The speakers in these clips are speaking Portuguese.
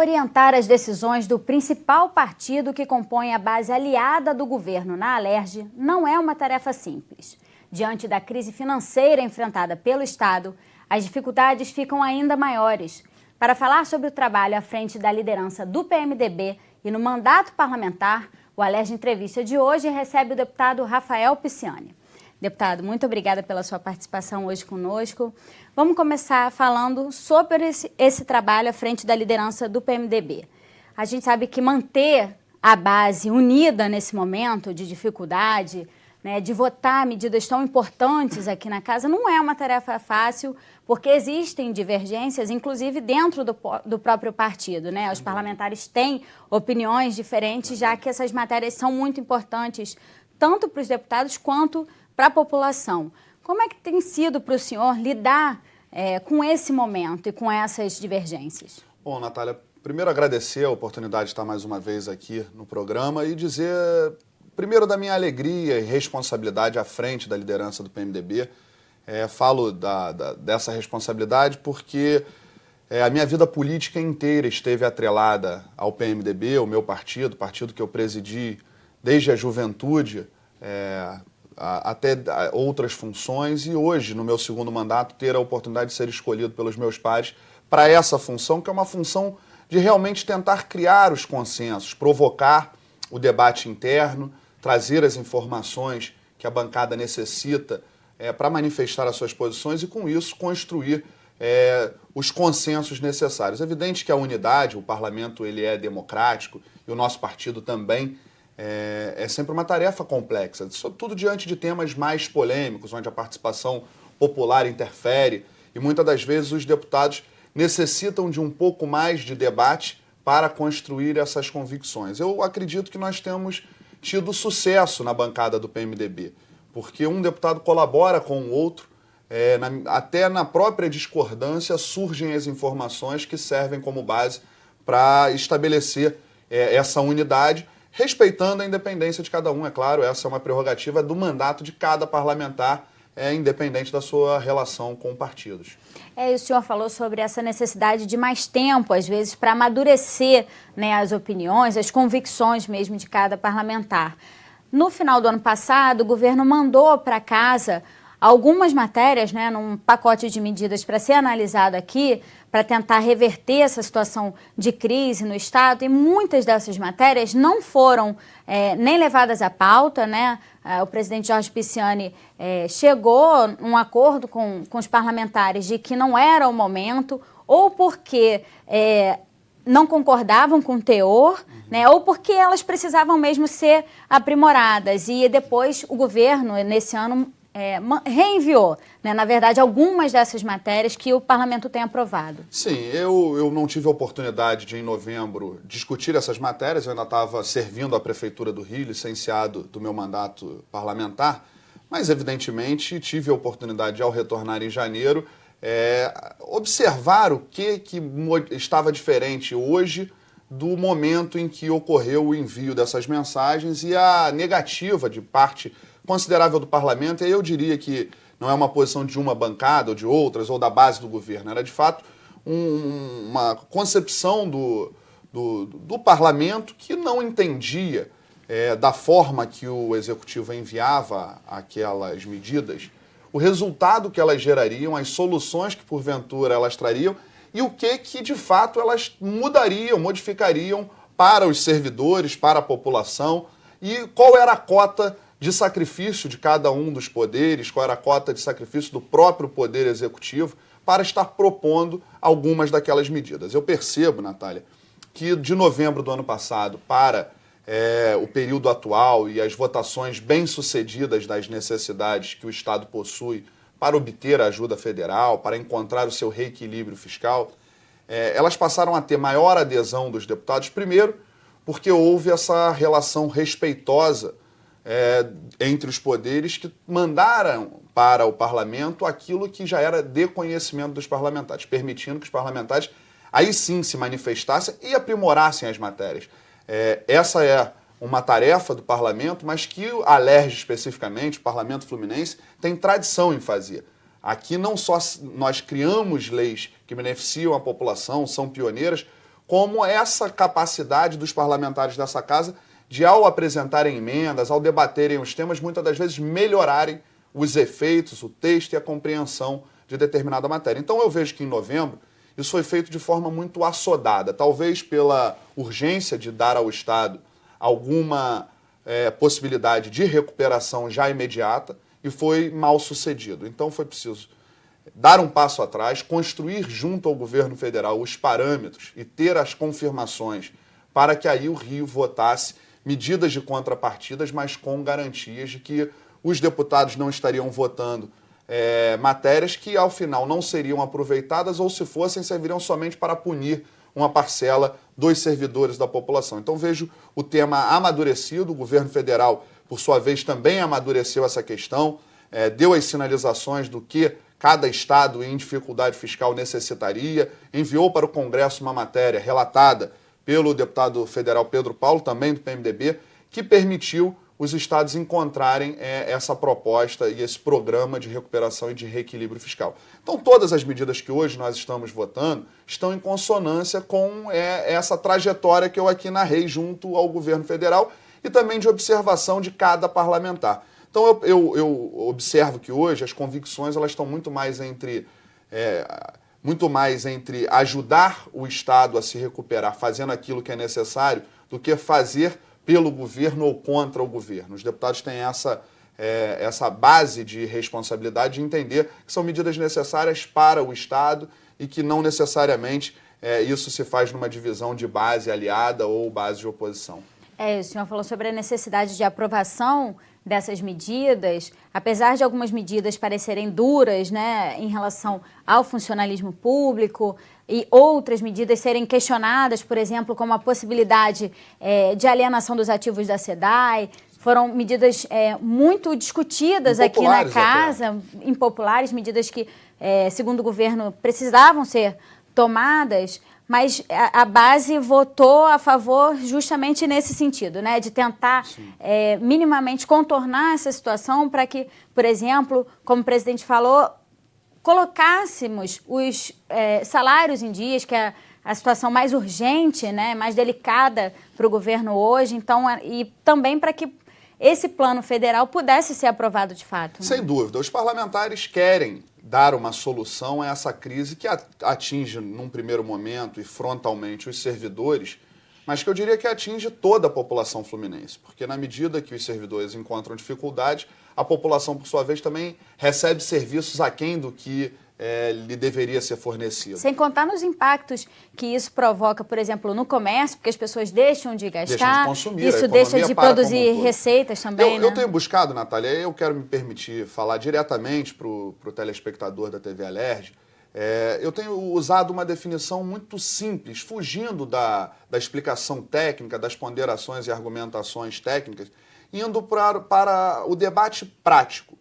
orientar as decisões do principal partido que compõe a base aliada do governo na Alerj não é uma tarefa simples. Diante da crise financeira enfrentada pelo Estado, as dificuldades ficam ainda maiores. Para falar sobre o trabalho à frente da liderança do PMDB e no mandato parlamentar, o Alerj Entrevista de hoje recebe o deputado Rafael Pisciani. Deputado, muito obrigada pela sua participação hoje conosco. Vamos começar falando sobre esse trabalho à frente da liderança do PMDB. A gente sabe que manter a base unida nesse momento de dificuldade, né, de votar medidas tão importantes aqui na casa, não é uma tarefa fácil, porque existem divergências, inclusive dentro do próprio partido, né? Os parlamentares têm opiniões diferentes, já que essas matérias são muito importantes, tanto para os deputados quanto para a população. Como é que tem sido para o senhor lidar com esse momento e com essas divergências? Bom, Natália, primeiro agradecer a oportunidade de estar mais uma vez aqui no programa e dizer, primeiro, da minha alegria e responsabilidade à frente da liderança do PMDB. Falo dessa responsabilidade porque a minha vida política inteira esteve atrelada ao PMDB, o meu partido, o partido que eu presidi desde a juventude, até outras funções, e hoje, no meu segundo mandato, ter a oportunidade de ser escolhido pelos meus pares para essa função, que é uma função de realmente tentar criar os consensos, provocar o debate interno, trazer as informações que a bancada necessita para manifestar as suas posições e, com isso, construir os consensos necessários. É evidente que a unidade, o parlamento, ele é democrático, e o nosso partido também, é sempre uma tarefa complexa, sobretudo diante de temas mais polêmicos, onde a participação popular interfere, e muitas das vezes os deputados necessitam de um pouco mais de debate para construir essas convicções. Eu acredito que nós temos tido sucesso na bancada do PMDB, porque um deputado colabora com o outro, até na própria discordância surgem as informações que servem como base para estabelecer essa unidade, respeitando a independência de cada um, é claro, essa é uma prerrogativa do mandato de cada parlamentar, independente da sua relação com partidos. E o senhor falou sobre essa necessidade de mais tempo, às vezes, para amadurecer, né, as opiniões, as convicções mesmo de cada parlamentar. No final do ano passado, o governo mandou para casa algumas matérias, né, num pacote de medidas para ser analisado aqui, para tentar reverter essa situação de crise no Estado, e muitas dessas matérias não foram nem levadas à pauta, né? O presidente Jorge Pisciani chegou a um acordo com os parlamentares de que não era o momento, ou porque não concordavam com o teor, né, ou porque elas precisavam mesmo ser aprimoradas. E depois o governo, nesse ano, reenviou, né, na verdade, algumas dessas matérias que o parlamento tem aprovado. Sim, eu não tive a oportunidade de, em novembro, discutir essas matérias. Eu ainda estava servindo a Prefeitura do Rio, licenciado do meu mandato parlamentar, mas, evidentemente, tive a oportunidade, ao retornar em janeiro, observar o que estava diferente hoje do momento em que ocorreu o envio dessas mensagens e a negativa de parte considerável do parlamento. E eu diria que não é uma posição de uma bancada ou de outras, ou da base do governo, era de fato uma concepção do parlamento que não entendia da forma que o executivo enviava aquelas medidas, o resultado que elas gerariam, as soluções que porventura elas trariam e o que de fato elas mudariam, modificariam para os servidores, para a população, e qual era a cota de sacrifício de cada um dos poderes, qual era a cota de sacrifício do próprio poder executivo para estar propondo algumas daquelas medidas. Eu percebo, Natália, que de novembro do ano passado para o período atual e as votações bem-sucedidas das necessidades que o Estado possui para obter a ajuda federal, para encontrar o seu reequilíbrio fiscal, elas passaram a ter maior adesão dos deputados, primeiro, porque houve essa relação respeitosa entre os poderes que mandaram para o parlamento aquilo que já era de conhecimento dos parlamentares, permitindo que os parlamentares aí sim se manifestassem e aprimorassem as matérias. Essa é uma tarefa do parlamento, mas que a Alerj especificamente, o Parlamento Fluminense, tem tradição em fazer. Aqui não só nós criamos leis que beneficiam a população, são pioneiras, como essa capacidade dos parlamentares dessa casa de, ao apresentarem emendas, ao debaterem os temas, muitas das vezes melhorarem os efeitos, o texto e a compreensão de determinada matéria. Então eu vejo que em novembro isso foi feito de forma muito assodada, talvez pela urgência de dar ao Estado alguma possibilidade de recuperação já imediata, e foi mal sucedido. Então foi preciso dar um passo atrás, construir junto ao governo federal os parâmetros e ter as confirmações para que aí o Rio votasse medidas de contrapartidas, mas com garantias de que os deputados não estariam votando matérias que ao final não seriam aproveitadas, ou se fossem, serviriam somente para punir uma parcela dos servidores da população. Então vejo o tema amadurecido, o governo federal, por sua vez, também amadureceu essa questão, deu as sinalizações do que cada estado em dificuldade fiscal necessitaria, enviou para o Congresso uma matéria relatada pelo deputado federal Pedro Paulo, também do PMDB, que permitiu os estados encontrarem essa proposta e esse programa de recuperação e de reequilíbrio fiscal. Então, todas as medidas que hoje nós estamos votando estão em consonância com essa trajetória que eu aqui narrei junto ao governo federal e também de observação de cada parlamentar. Então, eu observo que hoje as convicções elas estão muito mais entre ajudar o Estado a se recuperar, fazendo aquilo que é necessário, do que fazer pelo governo ou contra o governo. Os deputados têm essa base de responsabilidade de entender que são medidas necessárias para o Estado e que não necessariamente isso se faz numa divisão de base aliada ou base de oposição. O senhor falou sobre a necessidade de aprovação dessas medidas, apesar de algumas medidas parecerem duras, né, em relação ao funcionalismo público e outras medidas serem questionadas, por exemplo, como a possibilidade de alienação dos ativos da SEDAI, foram medidas muito discutidas aqui na casa, impopulares, medidas que, segundo o governo, precisavam ser tomadas, mas a base votou a favor justamente nesse sentido, né, de tentar minimamente contornar essa situação para que, por exemplo, como o presidente falou, colocássemos os salários em dias, que é a situação mais urgente, né, mais delicada para o governo hoje, então, e também para que esse plano federal pudesse ser aprovado de fato. Né? Sem dúvida, os parlamentares querem dar uma solução a essa crise que atinge, num primeiro momento e frontalmente, os servidores, mas que eu diria que atinge toda a população fluminense, porque na medida que os servidores encontram dificuldade, a população, por sua vez, também recebe serviços aquém do que lhe deveria ser fornecido. Sem contar nos impactos que isso provoca, por exemplo, no comércio, porque as pessoas deixam de gastar, deixam de consumir, isso deixa de produzir receitas também. Eu tenho buscado, Natália, eu quero me permitir falar diretamente para o telespectador da TV Alerj. Eu tenho usado uma definição muito simples, fugindo da explicação técnica, das ponderações e argumentações técnicas, indo para o debate prático.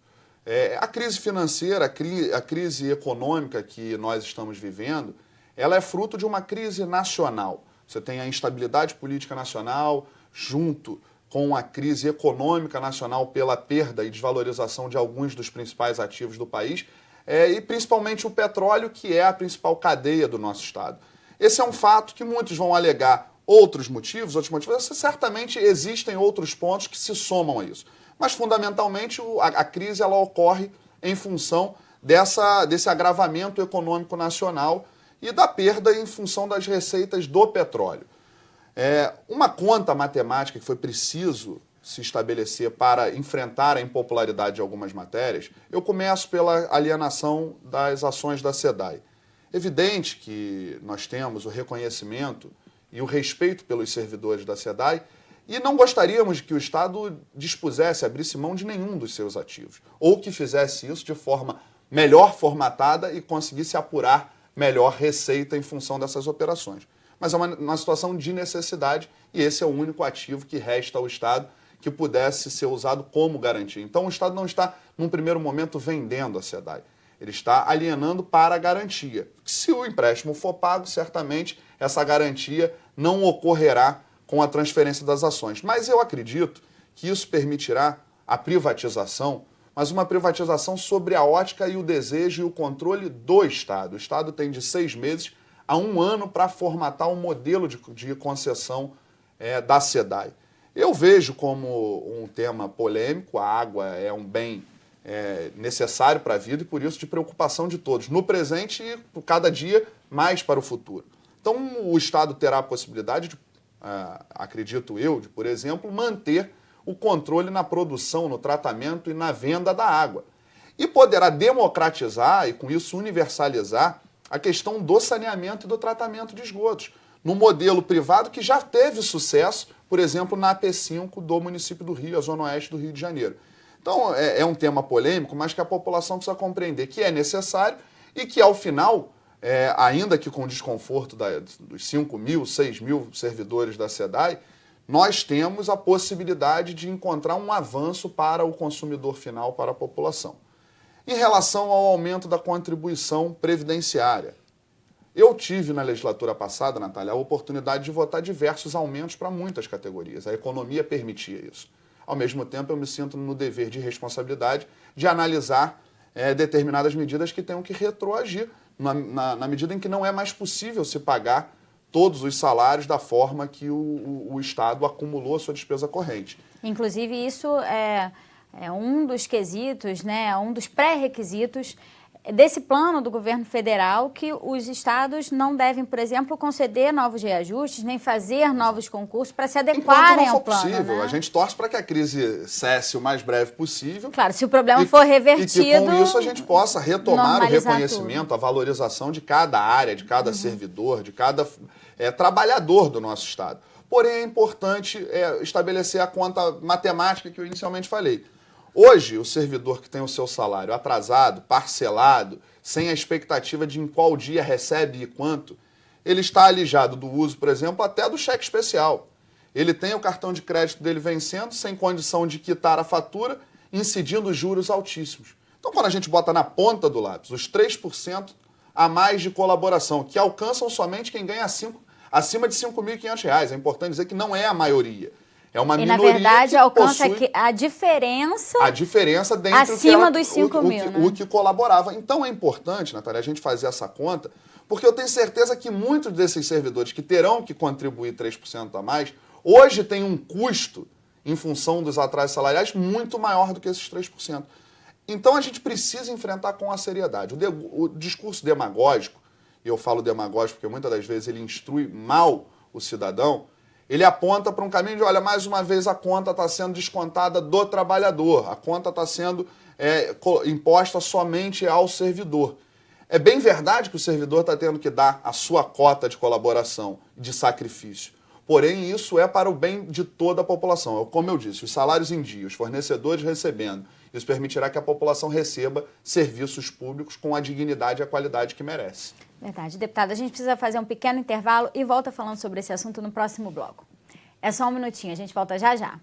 A crise financeira, a crise econômica que nós estamos vivendo, ela é fruto de uma crise nacional. Você tem a instabilidade política nacional junto com a crise econômica nacional pela perda e desvalorização de alguns dos principais ativos do país, e principalmente o petróleo, que é a principal cadeia do nosso Estado. Esse é um fato que muitos vão alegar outros motivos, certamente existem outros pontos que se somam a isso. Mas, fundamentalmente, a crise ela ocorre em função desse agravamento econômico nacional e da perda em função das receitas do petróleo. Uma conta matemática que foi preciso se estabelecer para enfrentar a impopularidade de algumas matérias, eu começo pela alienação das ações da SEDAI. Evidente que nós temos o reconhecimento e o respeito pelos servidores da SEDAI, e não gostaríamos de que o Estado dispusesse, abrisse mão de nenhum dos seus ativos, ou que fizesse isso de forma melhor formatada e conseguisse apurar melhor receita em função dessas operações. Mas é uma situação de necessidade e esse é o único ativo que resta ao Estado que pudesse ser usado como garantia. Então o Estado não está, num primeiro momento, vendendo a SEDAI. Ele está alienando para a garantia. Se o empréstimo for pago, certamente essa garantia não ocorrerá com a transferência das ações. Mas eu acredito que isso permitirá a privatização, mas uma privatização sobre a ótica e o desejo e o controle do Estado. O Estado tem de 6 meses há um ano para formatar um modelo de concessão da SEDAI. Eu vejo como um tema polêmico, a água é um bem necessário para a vida e, por isso, de preocupação de todos, no presente e, cada dia, mais para o futuro. Então, o Estado terá a possibilidade, acredito eu, de, por exemplo, manter o controle na produção, no tratamento e na venda da água. E poderá democratizar e, com isso, universalizar a questão do saneamento e do tratamento de esgotos, no modelo privado que já teve sucesso, por exemplo, na AP5 do município do Rio, a zona oeste do Rio de Janeiro. Então, é um tema polêmico, mas que a população precisa compreender que é necessário e que, ao final, ainda que com o desconforto dos 5 mil, 6 mil servidores da SEDAI, nós temos a possibilidade de encontrar um avanço para o consumidor final, para a população. Em relação ao aumento da contribuição previdenciária, eu tive na legislatura passada, Natália, a oportunidade de votar diversos aumentos para muitas categorias. A economia permitia isso. Ao mesmo tempo, eu me sinto no dever de responsabilidade de analisar determinadas medidas que tenham que retroagir, na medida em que não é mais possível se pagar todos os salários da forma que o Estado acumulou a sua despesa corrente. Inclusive, isso é um dos quesitos, né, um dos pré-requisitos desse plano do governo federal, que os estados não devem, por exemplo, conceder novos reajustes, nem fazer novos concursos para se adequarem ao plano. Possível. Né? A gente torce para que a crise cesse o mais breve possível. Claro, se o problema for revertido... E que com isso a gente possa retomar o reconhecimento, tudo. A valorização de cada área, de cada servidor, de cada trabalhador do nosso estado. Porém, é importante estabelecer a conta matemática que eu inicialmente falei. Hoje, o servidor que tem o seu salário atrasado, parcelado, sem a expectativa de em qual dia recebe e quanto, ele está alijado do uso, por exemplo, até do cheque especial. Ele tem o cartão de crédito dele vencendo, sem condição de quitar a fatura, incidindo juros altíssimos. Então, quando a gente bota na ponta do lápis os 3% a mais de colaboração, que alcançam somente quem ganha acima de R$ 5.500, é importante dizer que não é a maioria. É uma minoria. E, na verdade, que alcança possui a diferença dentro acima dos 5 mil, né? O que colaborava. Então é importante, Natália, a gente fazer essa conta, porque eu tenho certeza que muitos desses servidores que terão que contribuir 3% a mais, hoje tem um custo, em função dos atrasos salariais, muito maior do que esses 3%. Então a gente precisa enfrentar com a seriedade. O discurso demagógico, e eu falo demagógico porque muitas das vezes ele instrui mal o cidadão, ele aponta para um caminho de, olha, mais uma vez a conta está sendo descontada do trabalhador, a conta está sendo imposta somente ao servidor. É bem verdade que o servidor está tendo que dar a sua cota de colaboração, de sacrifício. Porém, isso é para o bem de toda a população. Como eu disse, os salários em dia, os fornecedores recebendo, isso permitirá que a população receba serviços públicos com a dignidade e a qualidade que merece. Verdade. Deputada, a gente precisa fazer um pequeno intervalo e volta falando sobre esse assunto no próximo bloco. É só um minutinho, a gente volta já já.